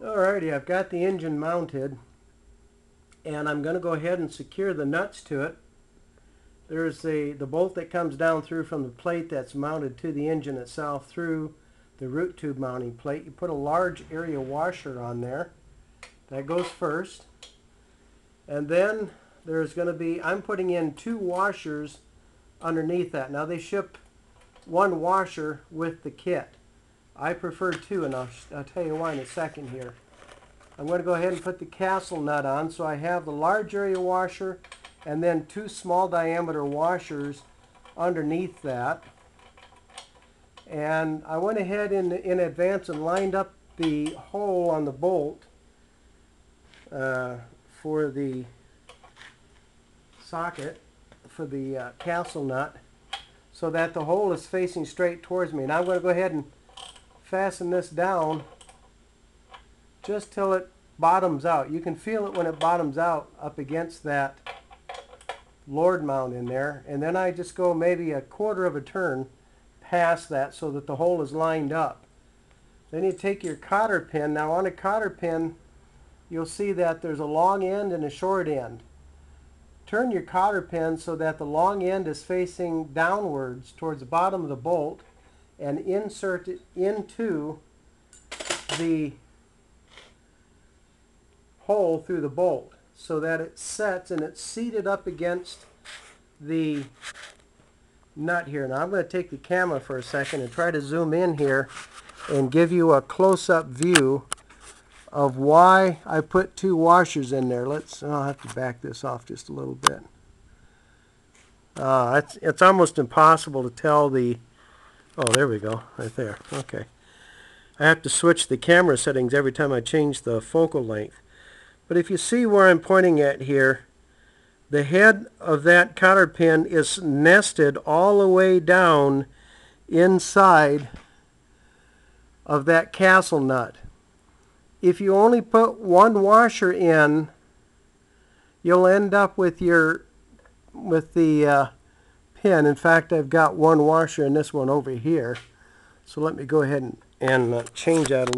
Alrighty, I've got the engine mounted, and I'm going to go ahead and secure the nuts to it. There's the bolt that comes down through from the plate that's mounted to the engine itself through the root tube mounting plate. You put a large area washer on there. That goes first. And then there's going to be, I'm putting in 2 washers underneath that. Now they ship 1 washer with the kit. I prefer 2, and I'll tell you why in a second here. I'm going to go ahead and put the castle nut on, so I have the large area washer and then 2 small diameter washers underneath that. And I went ahead in advance and lined up the hole on the bolt for the socket for the castle nut, so that the hole is facing straight towards me. Now I'm going to go ahead and fasten this down just till it bottoms out. You can feel it when it bottoms out up against that Lord mount in there, and then I just go maybe a quarter of a turn past that so that the hole is lined up. Then you take your cotter pin. Now on a cotter pin you'll see that there's a long end and a short end. Turn your cotter pin so that the long end is facing downwards towards the bottom of the bolt, and insert it into the hole through the bolt so that it sets and it's seated up against the nut here. Now I'm going to take the camera for a second and try to zoom in here and give you a close-up view of why I put 2 washers in there. I'll have to back this off just a little bit. It's almost impossible to tell the... Oh, there we go, right there. Okay. I have to switch the camera settings every time I change the focal length. But if you see where I'm pointing at here, the head of that cotter pin is nested all the way down inside of that castle nut. If you only put 1 washer in, you'll end up with the pin. In fact, I've got 1 washer in this one over here. So let me go ahead and change that a little.